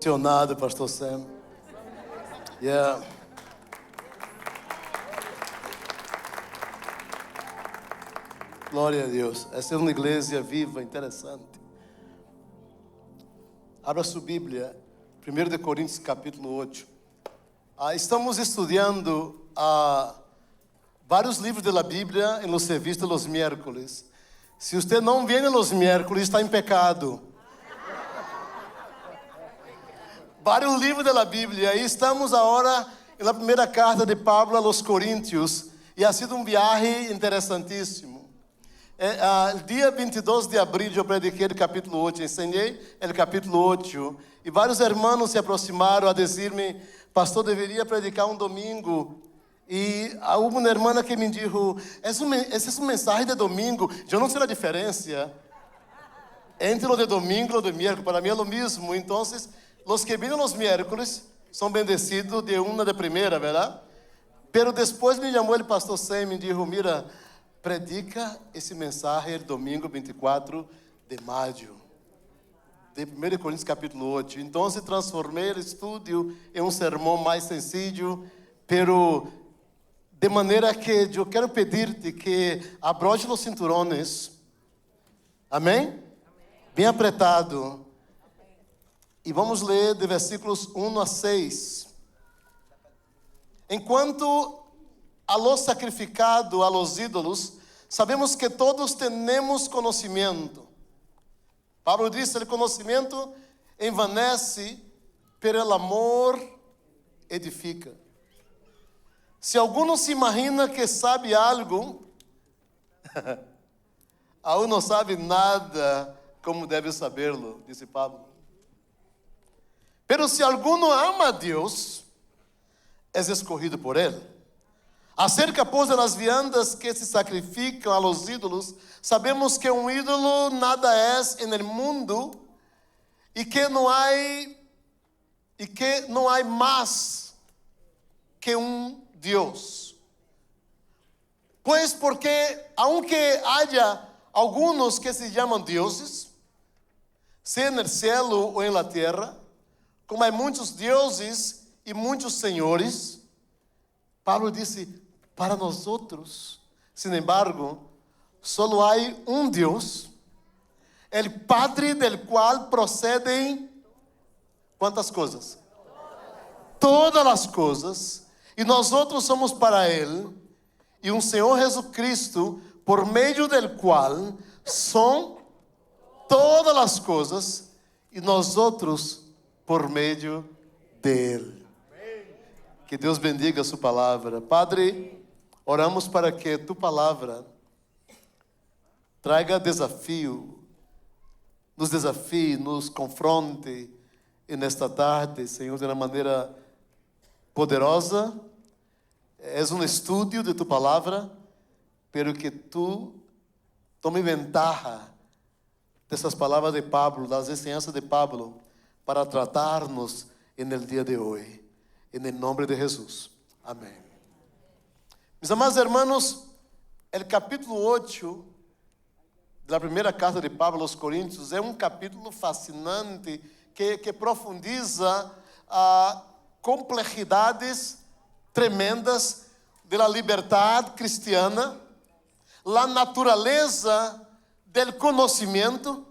Emocionado, pastor Sam. Yeah. Glória a Deus. Essa é uma igreja viva, interessante. Abra sua Bíblia, 1 Coríntios capítulo 8. Estamos estudando vários livros da Bíblia em los serviços dos miércoles. Se você não vem nos miércoles, está em pecado. Vários livros da Bíblia. E estamos agora na primeira carta de Pablo aos Coríntios. E ha sido um viagem interessantíssimo. Dia 22 de abril eu prediquei o capítulo 8, ensinei o capítulo 8. E vários irmãos se aproximaram a dizer-me, pastor, deveria predicar um domingo. E houve uma irmã que me disse, essa é uma mensagem de domingo. Eu não sei a diferença entre o de domingo e o de miércoles. Para mim é o mesmo. Então, os que viram los miércoles são bendecidos de uma de primeira, verdade? Pero depois me chamou o pastor Sam e me disse, mira, predica esse mensagem domingo 24 de maio, de 1 Coríntios capítulo 8. Então, transformei o estudo em um sermão mais sencillo, pero de maneira que eu quero pedir-te que abroche os cinturones, amém? Bem apertado. E vamos ler de versículos 1 a 6. Enquanto a los sacrificado a los ídolos, sabemos que todos temos conhecimento. Pablo disse, o conhecimento envanece, pero el amor edifica. Se alguno se imagina que sabe algo, aún não sabe nada como deve saberlo, disse Pablo. Pero se alguno ama a Deus, é escolhido por Ele. Acerca, pois, das viandas que se sacrificam a los ídolos, sabemos que um ídolo nada é no mundo e que não há mais que um Deus. Pois porque, aunque haja alguns que se chamam deuses, seja no cielo ou na terra, como há muitos deuses e muitos senhores, Paulo disse, para nós outros, sin embargo, só há um Deus, el Padre del qual procedem quantas coisas? Todas as coisas, e nós outros somos para Ele, e um Senhor Jesus Cristo, por meio del qual são todas as coisas, e nós outros por meio dele. Que Deus bendiga a sua palavra. Padre, oramos para que tu palavra traga desafio, nos confronte nesta tarde, Senhor, de uma maneira poderosa. É um estudo de tu palavra, pero que tu tome ventaja dessas palavras de Pablo, das enseñanças de Pablo, para tratar-nos no dia de hoje, em nome de Jesus. Amém. Meus amados irmãos, o capítulo 8 da primeira carta de Pablo aos Coríntios é um capítulo fascinante que profundiza complexidades tremendas da liberdade cristiana, a natureza do conhecimento.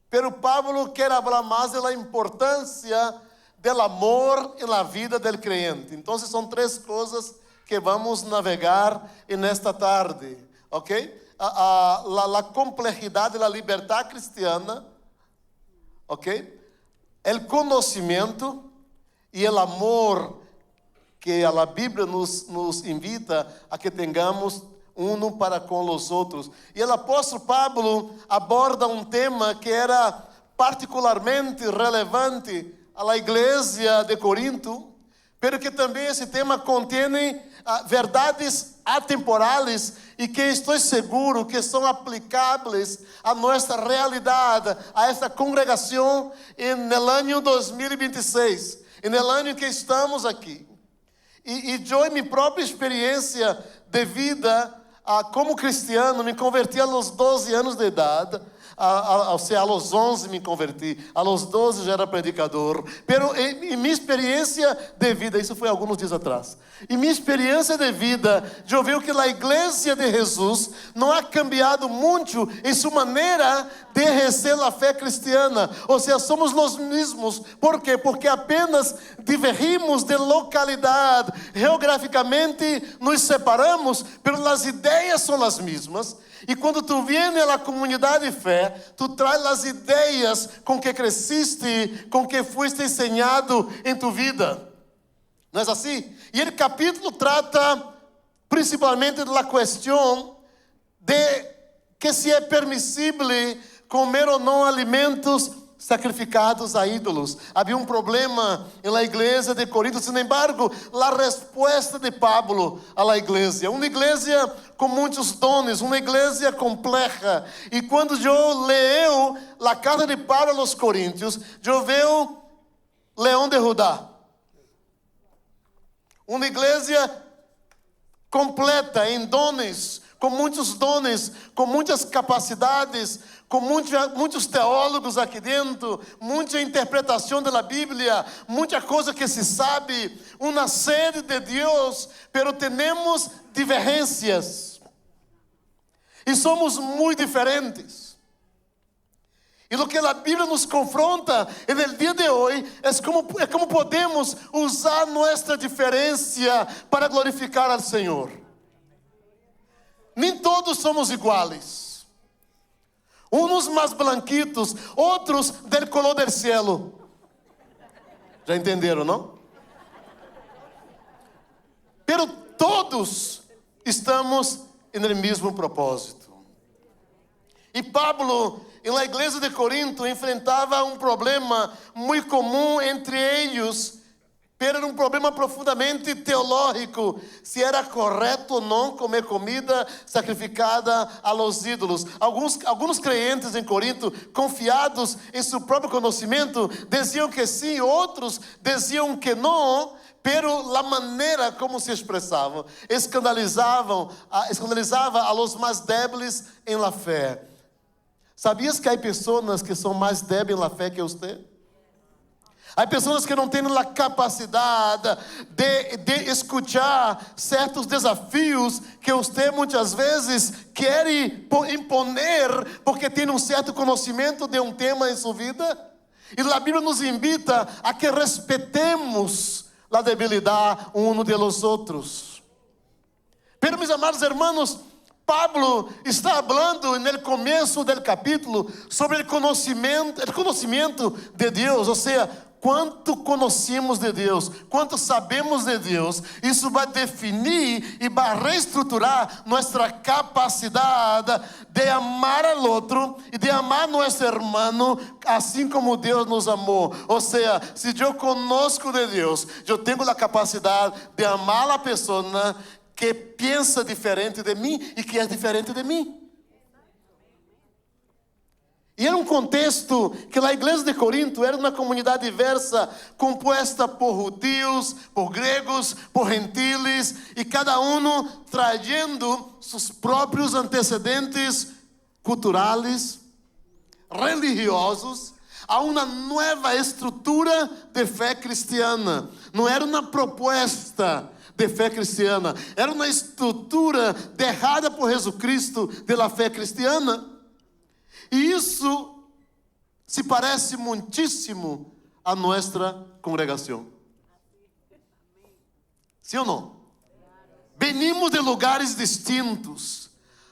Pero Pablo quer falar mais da importância do amor na vida do crente. Então, são três coisas que vamos navegar nesta tarde, ok? A complexidade da liberdade cristiana, ok? O conhecimento e o amor que a Bíblia nos invita a que tenhamos um para com os outros. E o apóstolo Pablo aborda um tema que era particularmente relevante à igreja de Corinto, pero que também esse tema contém verdades atemporais e que estou seguro que são aplicáveis a nossa realidade, a esta congregação no ano 2026, no ano que estamos aqui. E eu, em minha própria experiência de vida, como cristiano, me converti aos 12 anos de idade. Ou seja, aos 11 me converti, aos 12 já era predicador. Pero em minha experiência de vida, isso foi alguns dias atrás, em minha experiência de vida, eu vi que a igreja de Jesus não ha cambiado muito em sua maneira de exercer a fé cristiana. Ou seja, somos os mesmos. ¿Por quê? Porque apenas divergimos de localidade, geograficamente nos separamos, mas as ideias são as mesmas. E quando tu vienes à comunidade de fé, tu traz as ideias com que cresciste, com que fuiste ensinado em tu vida. Não é assim? E o capítulo trata principalmente da questão de que se é permissível comer ou não alimentos sacrificados a ídolos. Havia problema na igreja de Corinto. Sin embargo, a resposta de Pablo à igreja, uma igreja com muitos dones, uma igreja complexa. E quando eu leio a carta de Pablo aos Coríntios, eu vejo Leão de Judá, uma igreja completa em dones, com muitas capacidades, com muitos teólogos aqui dentro, muita interpretação da Bíblia, muita coisa que se sabe, uma sede de Deus, pero temos divergências e somos muito diferentes. E o que a Bíblia nos confronta no dia de hoje é como podemos usar nossa diferença para glorificar ao Senhor. Nem todos somos iguais. Uns mais branquitos, outros del color del cielo. Já entenderam, não? Pero todos estamos no mesmo propósito. E Pablo, na igreja de Corinto, enfrentava problema muito comum entre eles. Pero era problema profundamente teológico, se era correto ou não comer comida sacrificada a los ídolos. Alguns crentes em Corinto, confiados em seu próprio conhecimento, diziam que sim, outros diziam que não, pero a maneira como se expressavam escandalizava a los mais débiles em la fé. Sabias que há pessoas que são mais débeis na fé que você? Há pessoas que não têm a capacidade de escutar certos desafios que você muitas vezes quer imponer porque tem certo conhecimento de tema em sua vida. E a Bíblia nos invita a que respeitemos a debilidade uns de los outros. Pero, meus amados hermanos, Pablo está falando no começo do capítulo sobre o conhecimento de Deus, ou seja, quanto conhecemos de Deus, quanto sabemos de Deus. Isso vai definir e vai reestruturar nossa capacidade de amar ao outro e de amar nosso irmão, assim como Deus nos amou. Ou seja, se eu conosco de Deus, eu tenho a capacidade de amar a pessoa que pensa diferente de mim e que é diferente de mim. E era contexto que a igreja de Corinto era uma comunidade diversa, composta por judeus, por gregos, por gentiles, e cada um trazendo seus próprios antecedentes culturais, religiosos, a uma nova estrutura de fé cristiana. Não era uma proposta de fé cristiana, era uma estrutura deixada por Jesus Cristo de la fé cristiana. E isso se parece muitíssimo a nossa congregação. Sim ou não? Venimos de lugares distintos,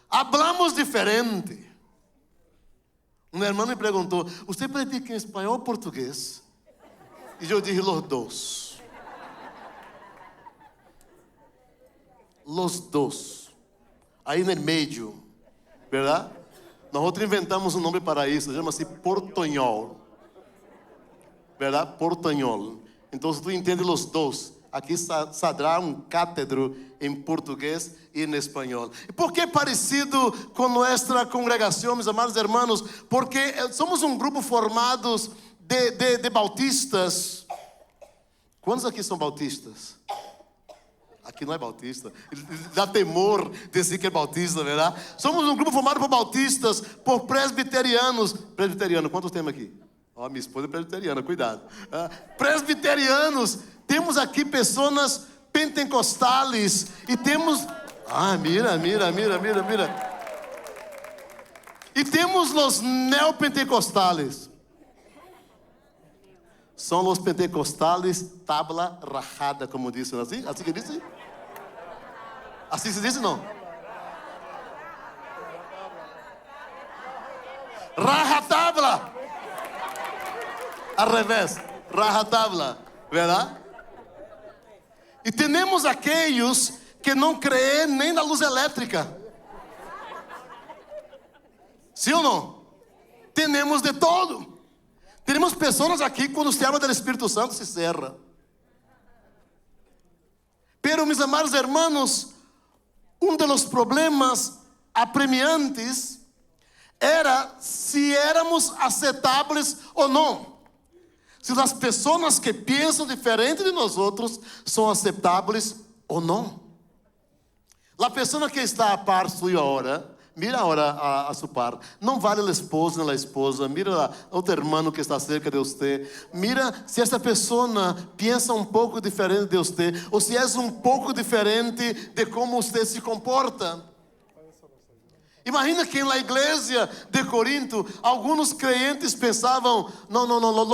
hablamos diferente. Um irmão me perguntou: "Você predica em espanhol ou português?" E eu disse: "Los dos." Los dos. Aí no meio, verdade? Nós inventamos um nome para isso, chama-se portunhol. Verdade? Portunhol. Então, tu entende os dois. Aqui sadrá cátedro em português e em espanhol. E por que parecido com nossa congregação, meus amados irmãos? Porque somos um grupo formado de bautistas. Quantos aqui são bautistas? Aqui não é bautista. Ele dá temor dizer que é bautista, verdade? Somos um grupo formado por bautistas, por presbiterianos. Presbiteriano, quantos temos aqui? Ó, minha esposa é presbiteriana, cuidado. Presbiterianos. Temos aqui pessoas pentecostales. E temos... mira. E temos os neopentecostales. São os pentecostales tabla rajada, como dizem assim? Assim que dizem? Assim se diz, não? Rajatabla. Al revés. Rajatabla. Verdade? E temos aqueles que não creem nem na luz elétrica. Sim ou não? Temos de todo. Temos pessoas aqui quando se habla do Espírito Santo se cerra. Pero, mis amados hermanos, dos problemas apremiantes era se éramos aceitáveis ou não. Se as pessoas que pensam diferente de nós outros são aceitáveis ou não. A pessoa que está a par sua agora, mira agora a su par. Não vale o esposo nem a esposa. Mira outro irmão que está cerca de você. Mira se essa pessoa pensa um pouco diferente de você. Ou se é um pouco diferente de como você se comporta. Imagina que na igreja de Corinto, alguns crentes pensavam: não,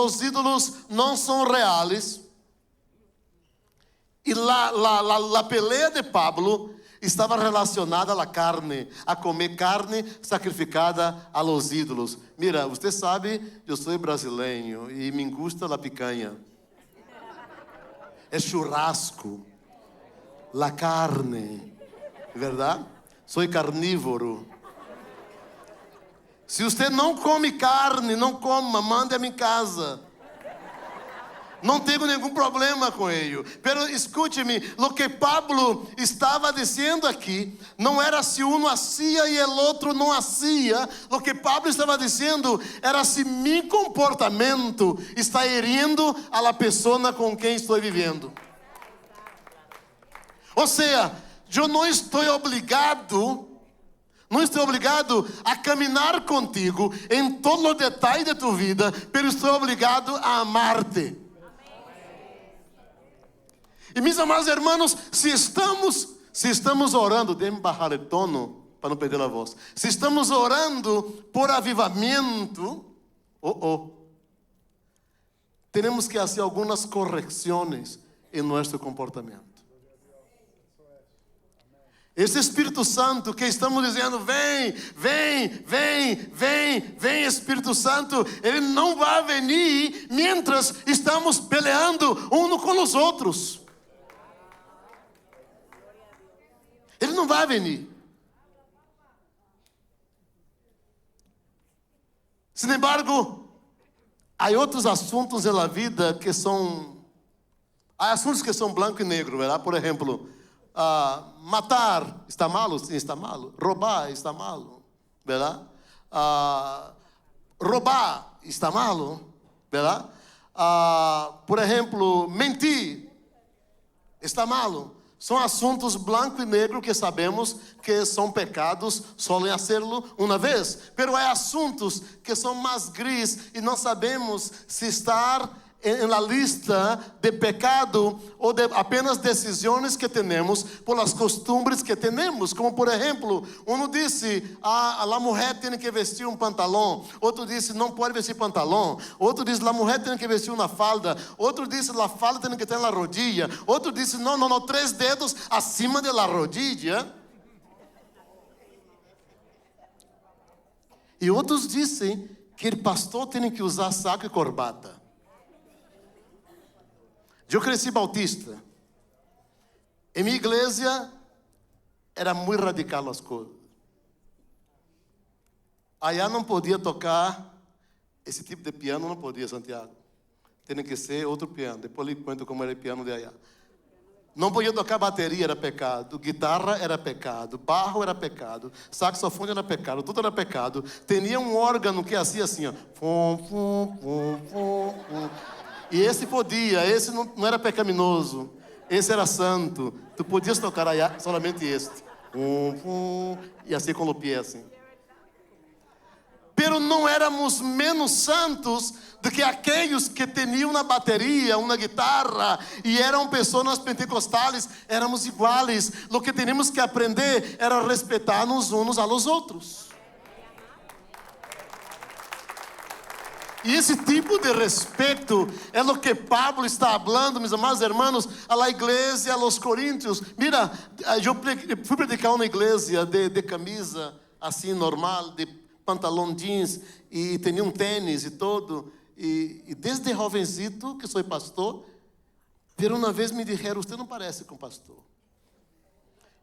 os ídolos não são reais. E a peleia de Pablo estava relacionada à carne, a comer carne sacrificada a los ídolos. Mira, você sabe, eu sou brasileiro e me gusta a picanha. É churrasco, a carne, verdade? Sou carnívoro. Se você não come carne, não coma, mande a minha casa. Não tenho nenhum problema com ele. Pero escute-me, o que Pablo estava dizendo aqui não era se um hacía e o outro não hacía. O que Pablo estava dizendo era se meu comportamento está herindo a la pessoa com quem estou vivendo. Ou seja, eu não estou obrigado a caminhar contigo em todos os detalhes de tu vida, pero estou obrigado a amar-te. E meus amados irmãos, se estamos orando, deixe-me baixar o tono para não perder a voz. Se estamos orando por avivamento, temos que fazer algumas correções em nosso comportamento. Esse Espírito Santo que estamos dizendo, vem Espírito Santo, ele não vai vir mientras estamos peleando uns com os outros. Ele não vai vir. Sin embargo, há outros assuntos na vida que são... Há assuntos que são branco e negro, verdade? Por exemplo, matar está malo? Sim, está malo. Roubar está malo, verdade? Roubar está malo, verdade? Por exemplo, mentir está malo. São assuntos branco e negro que sabemos que são pecados, solem fazê-lo uma vez. Pero há assuntos que são mais gris e não sabemos se estar na lista de pecado ou de apenas decisões que temos por as costumbres que temos. Como por exemplo, um disse, a mulher tem que vestir um pantalão. Outro disse, não pode vestir pantalão. Outro disse, a mulher tem que vestir uma falda. Outro disse, a falda tem que ter na rodilha. Outro disse, não, 3 dedos acima da rodilha. E outros dizem que o pastor tem que usar saco e corbata. Eu cresci bautista. Em minha igreja era muito radical as coisas. Allá não podia tocar esse tipo de piano, não podia, Santiago. Tem que ser outro piano. Depois lhe conto como era o piano de allá. Não podia tocar bateria, era pecado. Guitarra era pecado. Barro era pecado. Saxofone era pecado. Tudo era pecado. Tinha um órgano que fazia assim, ó. Fum, fum, fum, fum, fum. E esse podia, esse não era pecaminoso. Esse era santo. Tu podias tocar aí somente este. E assim com o pé assim. Pero não éramos menos santos do que aqueles que tinham uma bateria, uma guitarra e eram pessoas pentecostais. Éramos iguais. O que teníamos que aprender era respeitar-nos uns aos outros. E esse tipo de respeito é o que Pablo está falando, meus amados irmãos, a la igreja, a los coríntios. Mira, eu fui predicar uma igreja de camisa assim normal, de pantalão jeans e tinha um tênis e todo. E desde jovencito que sou pastor, pero uma vez me disseram, você não parece com pastor.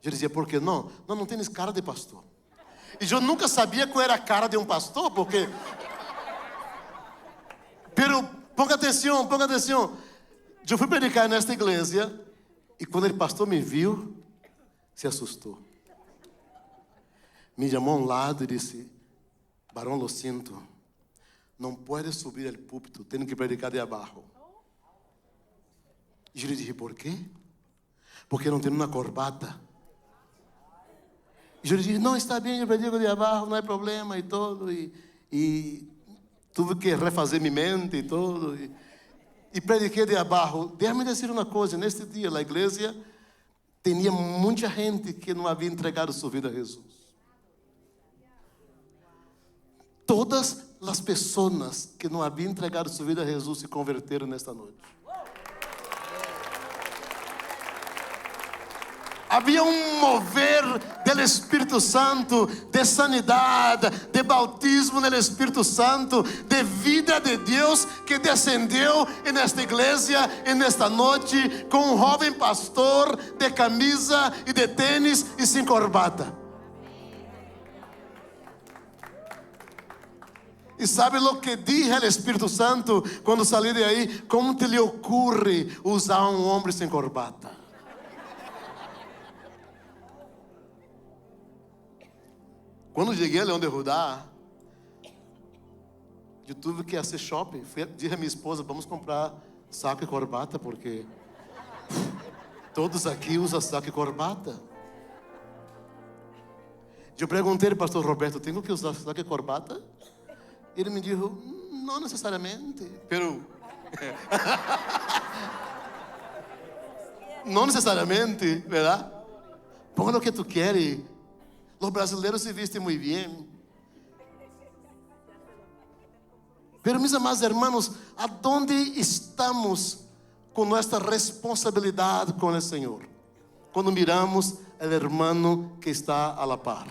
Eu dizia, por que não? Não tens cara de pastor. E eu nunca sabia qual era a cara de um pastor, porque... Pero, ponga atenção. Eu fui predicar nesta igreja e quando o pastor me viu, se assustou. Me chamou a um lado e disse, Barão, lo sinto, não pode subir ao púlpito, tenho que predicar de abaixo. E eu lhe disse, por quê? Porque não tenho uma corbata. E eu lhe disse, não, está bem, eu predico de abaixo, não é problema e todo. E tive que refazer minha mente e tudo. E prediquei de abaixo. Deixa-me dizer uma coisa. Neste dia, a igreja tinha muita gente que não havia entregado sua vida a Jesus. Todas as pessoas que não haviam entregado sua vida a Jesus se converteram nesta noite. Havia mover do Espírito Santo, de sanidade, de bautismo no Espírito Santo, de vida de Deus que descendeu nesta igreja, nesta noite, com um jovem pastor de camisa e de tênis e sem corbata. E sabe o que disse o Espírito Santo quando saí de aí? Como te lhe ocorre usar um homem sem corbata? Quando cheguei a Leão de Judá, eu tive que fazer shopping. Disse a minha esposa, vamos comprar saco e corbata, porque todos aqui usam saco e corbata. Eu perguntei ao pastor Roberto, tenho que usar saco e corbata? Ele me disse, não necessariamente, pero... não necessariamente, verdade? Ponga o que tu queres. Os brasileiros se vestem muito bem. Pero, meus amados irmãos, aonde estamos com nossa responsabilidade com o Senhor? Quando miramos o irmão que está a la par.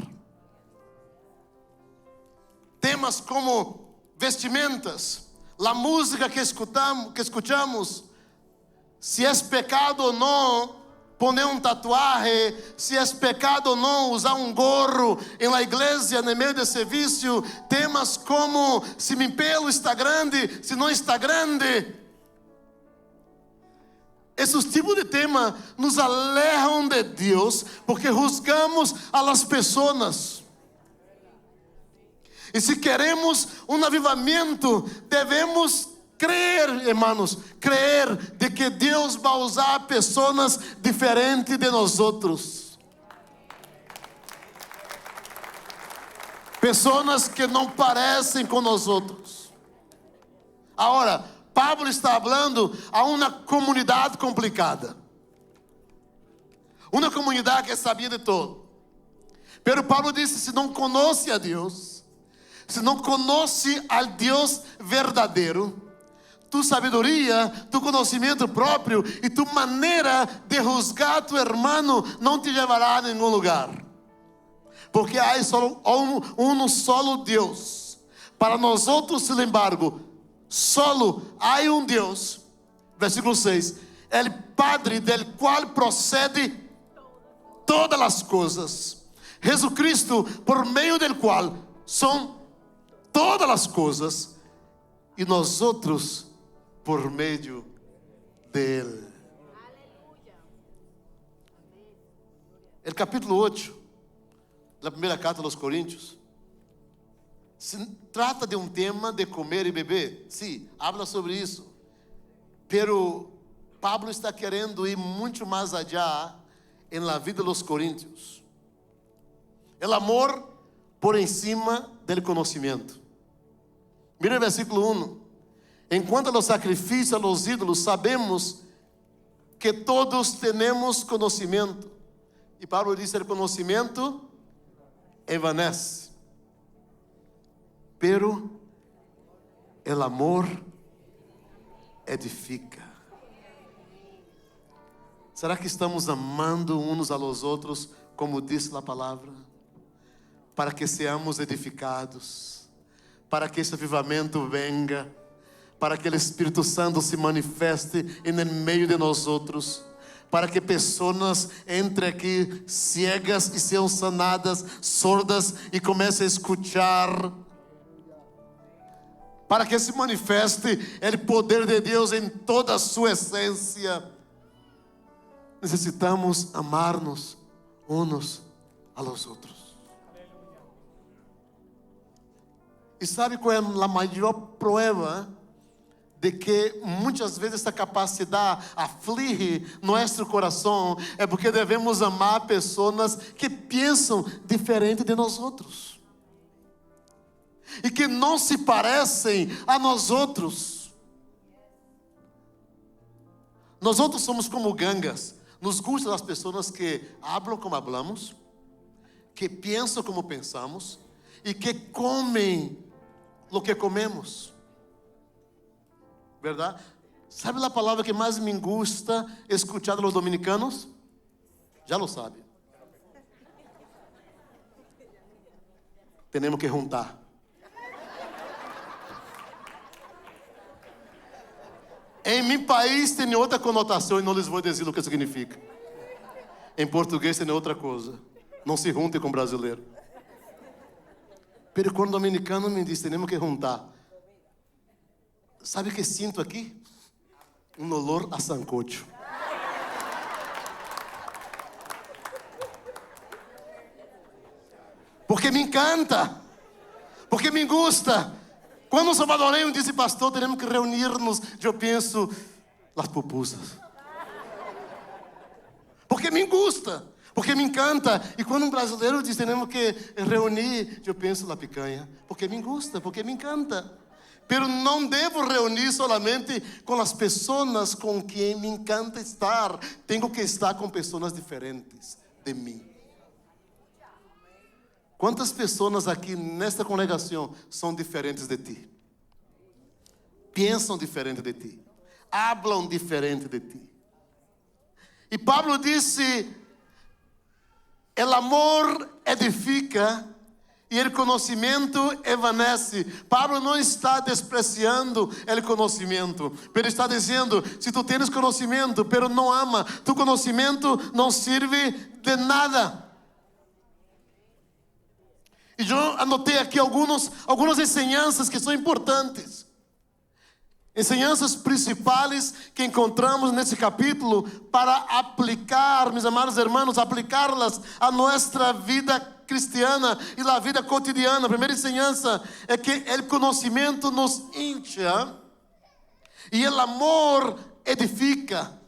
Temas como vestimentas, a música que escutamos, se é pecado ou não poner um tatuagem, se é pecado ou não usar um gorro em la igreja, no meio de serviço, temas como se meu pelo está grande, se não está grande. Esses tipos de temas nos alejam de Deus, porque juzgamos a las pessoas. E se queremos um avivamento, devemos crer, irmãos, crer de que Deus vai usar pessoas diferentes de nós outros. Pessoas que não parecem com nós outros. Agora, Pablo está falando a uma comunidade complicada. Uma comunidade que sabia de tudo. Pero Pablo disse, se não conhece a Deus, se não conhece ao Deus verdadeiro, tu sabedoria, tu conhecimento próprio e tu maneira de juzgar tu irmão não te levará a nenhum lugar. Porque há só um solo Deus. Para nós outros, sin embargo, solo há um Deus. Versículo 6. El Padre del qual procede todas as coisas. Jesucristo, por meio del qual são todas as coisas. E nós outros por meio dele. O capítulo 8 da primeira carta aos Coríntios se trata de um tema de comer e beber. Sim, habla sobre isso. Pero Pablo está querendo ir muito mais allá em la vida dos coríntios. El amor por encima del conhecimento. Mira o versículo 1. Enquanto los sacrifícios a los ídolos, sabemos que todos temos conhecimento. E Pablo diz: el conhecimento evanece, pero el amor edifica. Será que estamos amando uns a los outros, como diz a palavra? Para que seamos edificados, para que esse avivamento venga, para que o Espírito Santo se manifeste em meio de nós outros, para que pessoas entrem aqui ciegas e sejam sanadas, sordas e comecem a escutar, para que se manifeste o poder de Deus em toda a sua essência. Necessitamos amar-nos uns a los outros. E sabe qual é a maior prova de que muitas vezes essa capacidade aflige nosso coração? É porque devemos amar pessoas que pensam diferente de nós outros e que não se parecem a nós outros. Nós outros somos como gangas. Nos gustam as pessoas que falam como falamos, que pensam como pensamos e que comem o que comemos. Verdade? Sabe a palavra que mais me gusta escuchar dos dominicanos? Já lo sabe. Temos que juntar. Em meu país tem outra conotação e não lhes vou dizer o que significa. Em português tem outra coisa. Não se junte com brasileiro. Pero quando o dominicano me diz: temos que juntar. Sabe o que sinto aqui? Um olor a sancocho. Porque me encanta. Porque me gusta. Quando o salvadoreño disse: pastor, temos que reunir-nos, eu penso, as pupusas. Porque me gusta, porque me encanta. E quando um brasileiro diz: temos que reunir, eu penso, la picanha. Porque me gusta, porque me encanta. Pero não devo reunir solamente com as pessoas com quem me encanta estar. Tenho que estar com pessoas diferentes de mim. Quantas pessoas aqui nesta congregação são diferentes de ti? Pensam diferente de ti. Hablam diferente de ti. E Pablo disse: el amor edifica e o conhecimento evanece. Pablo não está despreciando o conhecimento, mas está dizendo: se tu tens conhecimento, pero não ama, tu conhecimento não serve de nada. E eu anotei aqui algumas ensinanças que são importantes. Ensinanças principais que encontramos nesse capítulo para aplicar, meus amados irmãos, aplicá-las a nossa vida cristiana e a vida cotidiana. A primeira ensinança é que o conhecimento nos incha e o amor edifica.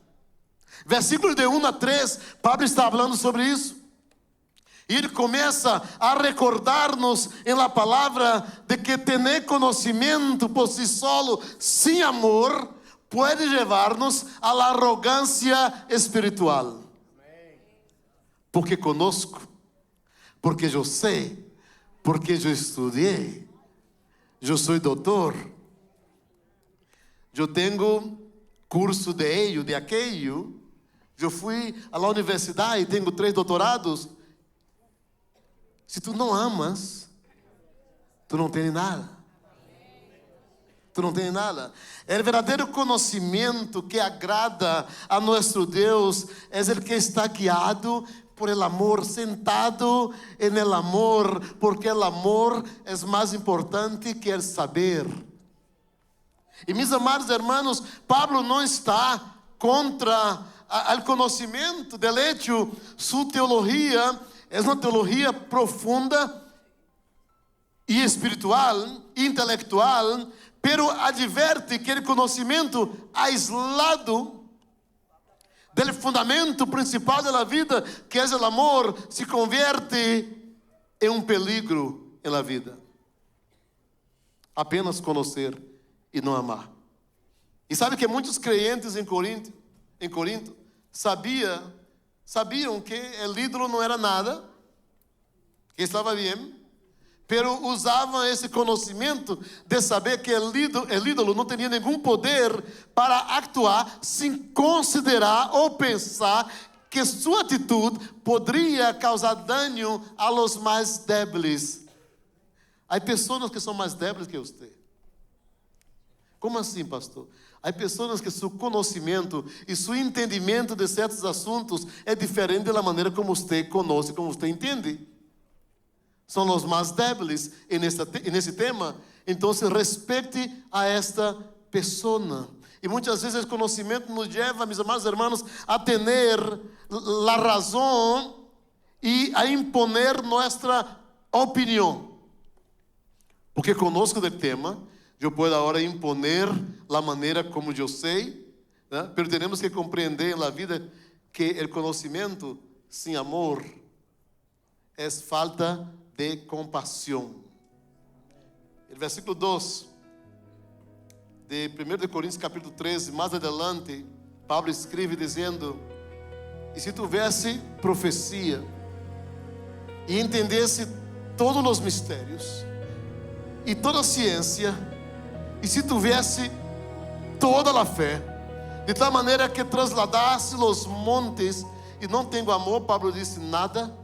Versículos de 1 a 3, Pablo está falando sobre isso. E ele começa a recordar-nos em la palavra de que ter conhecimento por si solo, sem amor, pode levar-nos à arrogância espiritual. Porque conosco, porque eu sei, porque eu estudei, eu sou doutor, eu tenho curso de ello, de aquello, eu fui à universidade e tenho 3 doutorados. Se tu não amas, tu não tens nada. Tu não tens nada. O verdadeiro conhecimento que agrada a nosso Deus é o que está guiado por el amor, sentado en el amor, porque el amor é mais importante que el saber. E meus amados hermanos, Pablo não está contra o conhecimento. De hecho, sua teologia é uma teologia profunda e espiritual, intelectual, pero adverte que o conhecimento aislado del fundamento principal da vida, que é o amor, se convierte em um peligro na vida. Apenas conhecer e não amar. E sabe que muitos crentes em Corinto sabiam que o ídolo não era nada, que estava bem, pero usavam esse conhecimento de saber que o ídolo não tinha nenhum poder para actuar sem considerar ou pensar que sua atitude poderia causar dano a los mais débiles. Há pessoas que são mais débiles que você. Como assim, pastor? Há pessoas que seu conhecimento e seu entendimento de certos assuntos é diferente da maneira como você conhece, como você entende. São os mais débiles nesse tema. Então, respeite a esta pessoa. E muitas vezes o conhecimento nos leva, meus amados irmãos, a ter a razão e a imponer nossa opinião. Porque conosco do tema, eu posso agora imponer a maneira como eu sei, né? Mas temos que compreender na vida que o conhecimento sem amor é falta de compaixão. O versículo 2 de 1 Coríntios capítulo 13, mais adelante, Paulo escreve dizendo: e se tivesse profecia e entendesse todos os mistérios e toda a ciência, e se tivesse toda a fé, de tal maneira que trasladasse os montes, e não tenho amor, Paulo disse, nada